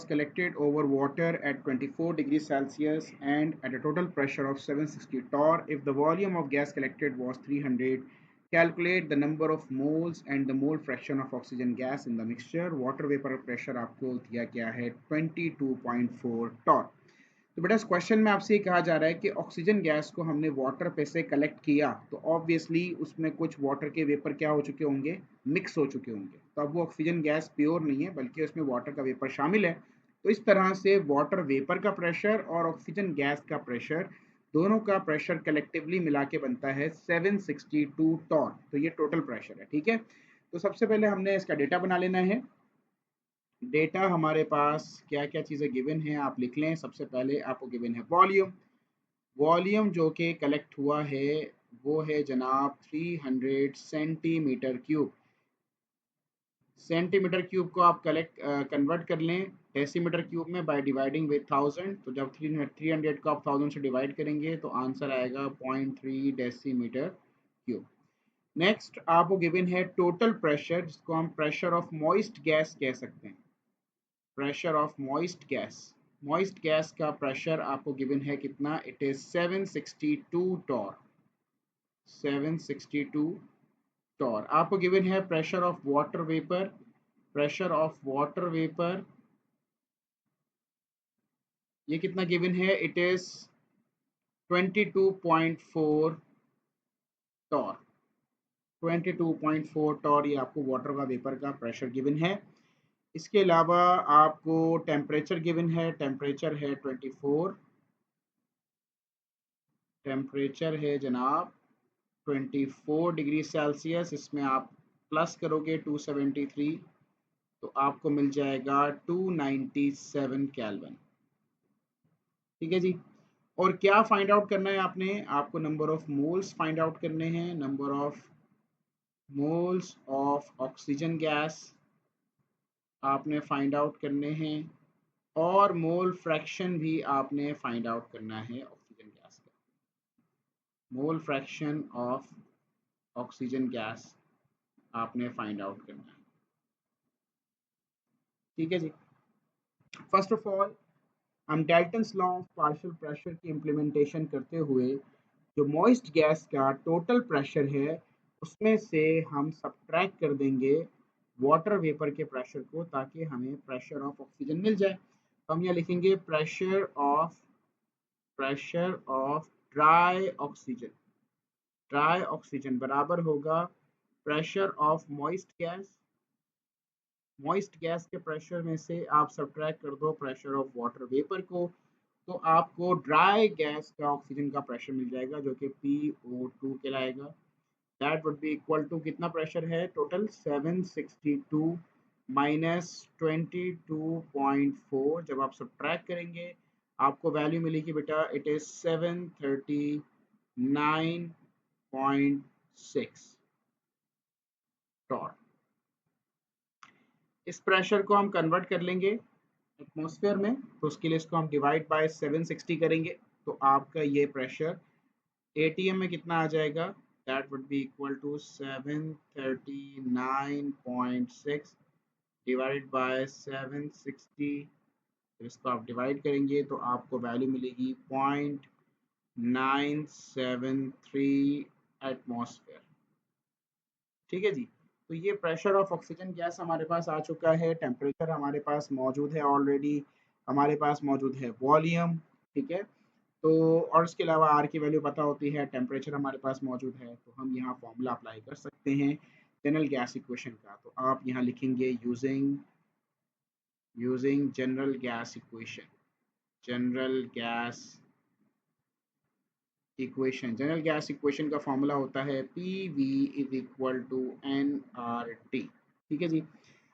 collected over water at 24 degrees Celsius and at a total pressure of 760 torr. If the volume of gas collected was 300, calculate the number of moles and the mole fraction of oxygen gas in the mixture. Water vapor pressure आपको दिया गया है 22.4 torr. तो बेटा इस question में आपसे ये कहा जा रहा है कि ऑक्सीजन गैस को हमने वाटर पे से कलेक्ट किया तो ऑब्वियसली उसमें कुछ वाटर के वेपर क्या हो चुके होंगे, मिक्स हो चुके होंगे। तो अब वो ऑक्सीजन गैस प्योर नहीं है बल्कि उसमें वाटर का वेपर शामिल है। तो इस तरह से वाटर वेपर का प्रेशर और ऑक्सीजन गैस का प्रेशर, दोनों का प्रेशर कलेक्टिवली मिला के बनता है 762 टॉन। तो ये टोटल प्रेशर है, ठीक है। तो सबसे पहले हमने इसका डेटा बना लेना है। डेटा हमारे पास क्या क्या चीज़ें गिवन है आप लिख लें। सबसे पहले आपको गिवन है वॉल्यूम। वॉल्यूम जो कि कलेक्ट हुआ है वो है जनाब 300 सेंटीमीटर क्यूब। सेंटीमीटर क्यूब को आप कन्वर्ट कर लें डेसीमीटर क्यूब में बाय डिवाइडिंग विद 1000। तो जब 300 को आप 1000 से डिवाइड करेंगे तो आंसर आएगा 0.3 डेसीमीटर क्यूब। नेक्स्ट आपको गिवन है टोटल प्रेशर, जिसको हम प्रेशर ऑफ मॉइस्ट गैस कह सकते हैं। प्रेशर ऑफ मॉइस्ट गैस का प्रेशर आपको गिवन है कितना, इट इज 762 टॉर। 762 टॉर। आपको गिवन है pressure of water vapour. Pressure of water vapour ये कितना गिवन है, इट इज 22.4 टॉर। 22.4 टॉर ये आपको वाटर का वेपर का प्रेशर गिवन है। इसके अलावा आपको टेम्परेचर गिवन है। टेम्परेचर है 24। टेम्परेचर है जनाब 24 डिग्री सेल्सियस। इसमें आप प्लस करोगे 273 तो आपको मिल जाएगा 297 केल्विन। ठीक है जी। और क्या फाइंड आउट करना है आपने, आपको number of moles find out करने हैं। Number of moles of oxygen gas आपने फाइंड आउट करने हैं और मोल फ्रैक्शन भी आपने फाइंड आउट करना है ऑक्सीजन गैस का। मोल फ्रैक्शन ऑफ ऑक्सीजन गैस आपने फाइंड आउट करना है। ठीक है जी। फर्स्ट ऑफ ऑल हम Dalton's law of partial pressure की इम्प्लीमेंटेशन करते हुए जो मॉइस्ट गैस का टोटल प्रेशर है उसमें से हम सब्ट्रैक्ट कर देंगे वाटर वेपर के प्रेशर को, ताकि हमें प्रेशर ऑफ ऑक्सीजन मिल जाए। तो हम यहाँ लिखेंगे प्रेशर ऑफ ड्राई ऑक्सीजन बराबर होगा प्रेशर ऑफ मॉइस्ट गैस के प्रेशर में से आप सब्ट्रैक्ट कर दो प्रेशर ऑफ वाटर वेपर को, तो आपको ड्राई गैस का ऑक्सीजन का प्रेशर मिल जाएगा जो कि PO2 कहलाएगा। That would be equal to कितना प्रेशर है टोटल 762 माइनस 22.4। जब आप सब्ट्रैक्ट करेंगे आपको वैल्यू मिलेगी बेटा, इट इज 739.6 टॉर। इस प्रेशर को हम कन्वर्ट कर लेंगे एटमॉस्फेयर में, तो उसके लिए इसको हम डिवाइड बाय 760 करेंगे तो आपका ये प्रेशर ATM में कितना आ जाएगा, that would be equal to 739.6 divide by 760। इसको आप डिवाइड करेंगे तो आपको वैल्यू मिलेगी 0.973 एटमॉस्फेयर। ठीक है जी। तो ये प्रेशर ऑफ ऑक्सीजन गैस हमारे पास आ चुका है। टेम्परेचर हमारे पास मौजूद है ऑलरेडी। हमारे पास मौजूद है वॉल्यूम। ठीक है। तो और इसके अलावा आर की वैल्यू पता होती है, टेम्परेचर हमारे पास मौजूद है, तो हम यहाँ फॉर्मूला अप्लाई कर सकते हैं जनरल गैस इक्वेशन का। तो आप यहाँ लिखेंगे using general gas equation. General gas equation का फॉर्मूला होता है PV is equal to nRT। ठीक है जी।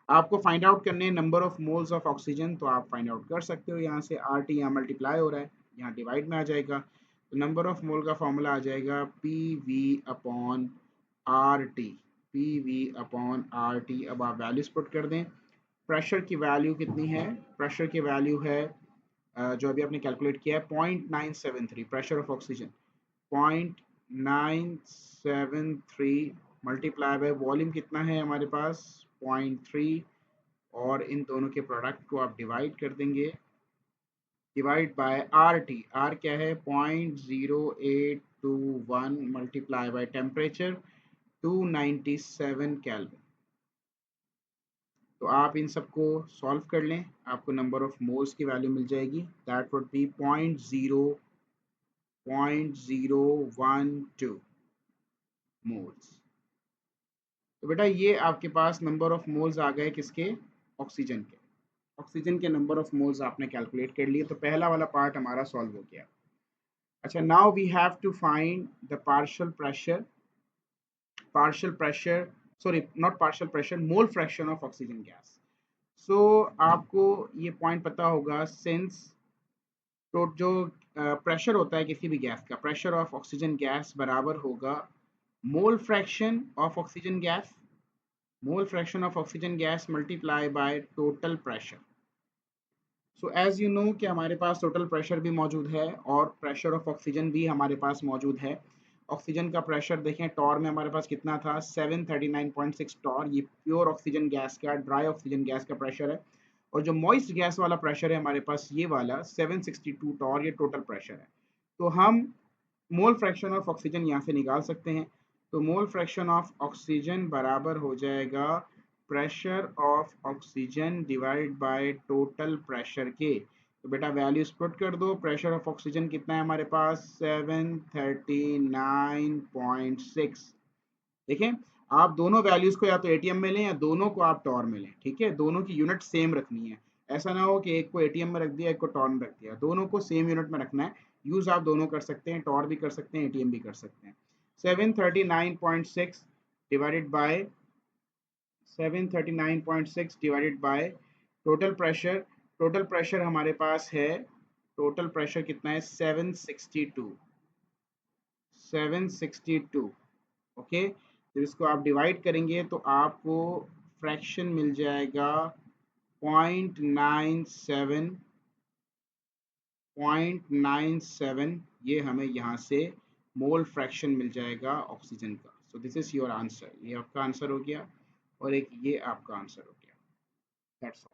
आपको फाइंड आउट करने number of moles of oxygen, तो आप फाइंड आउट कर सकते हो। यहाँ से RT यहाँ मल्टीप्लाई हो रहा है, यहाँ डिवाइड में आ जाएगा, तो नंबर ऑफ मोल का फॉर्मूला आ जाएगा PV अपॉन RT। अब आप वैल्यूज पुट कर दें। प्रेशर की वैल्यू कितनी है, प्रेशर की वैल्यू है जो अभी आपने कैलकुलेट किया है 0.973 pressure of oxygen. 0.973 multiply by volume कितना है हमारे पास 0.3 और इन दोनों के प्रोडक्ट को आप डिवाइड कर देंगे, divide by R T. R क्या है? 0.0821 मल्टीप्लाई बाय टेम्परेचर 297 केल्विन। तो आप इन सबको सॉल्व कर लें, आपको नंबर ऑफ मोल्स की वैल्यू मिल जाएगी। That would B 0.012 moles. तो बेटा ये आपके पास नंबर ऑफ मोल्स आ गए किसके? ऑक्सीजन के। ऑक्सीजन के नंबर ऑफ मोल्स आपने कैलकुलेट कर लिए, तो पहला वाला पार्ट हमारा सॉल्व हो गया। अच्छा, now we have to find the partial pressure, sorry, not partial pressure, mole fraction of oxygen gas. So आपको ये पॉइंट पता होगा, सिंस तो जो प्रेशर होता है किसी भी गैस का, प्रेशर ऑफ ऑक्सीजन गैस बराबर होगा mole fraction of oxygen gas, mole fraction of oxygen gas multiply by total pressure. So as you know कि हमारे पास टोटल प्रेशर भी मौजूद है और प्रेशर ऑफ ऑक्सीजन भी हमारे पास मौजूद है। ऑक्सीजन का प्रेशर देखें, टॉर में हमारे पास कितना था? 739.6 टॉर। ये प्योर ऑक्सीजन गैस का, ड्राई ऑक्सीजन गैस का प्रेशर है। और जो मॉइस्ट गैस वाला प्रेशर है हमारे पास, ये वाला 762 टॉर, ये टोटल प्रेशर है। तो हम मोल फ्रैक्शन ऑफ ऑक्सीजन यहाँ से निकाल सकते हैं। तो मोल फ्रैक्शन ऑफ ऑक्सीजन बराबर हो जाएगा pressure of oxygen divide by total pressure के। तो बेटा वैल्यूज पुट कर दो। प्रेशर ऑफ ऑक्सीजन कितना है हमारे पास? 739.6। देखें, आप दोनों वैल्यूज को या तो एटीएम में लें या दोनों को आप टॉर में लें, ठीक है? दोनों की यूनिट सेम रखनी है। ऐसा ना हो कि एक को एटीएम में रख दिया, एक को टॉर में रख दिया। दोनों को सेम यूनिट में रखना है। यूज आप दोनों कर सकते हैं, टॉर भी कर सकते हैं, एटीएम भी कर सकते हैं। 739.6 divided by 739.6 divided by total pressure. Total pressure हमारे पास है, टोटल प्रेशर कितना है? 762, 762। ओके, तो इसको आप डिवाइड करेंगे तो आपको फ्रैक्शन मिल जाएगा 0.97, 0.97। ये हमें यहाँ से मोल फ्रैक्शन मिल जाएगा ऑक्सीजन का। So this is your answer. ये आपका आंसर हो गया और एक ये आपका आंसर हो गया। दैट्स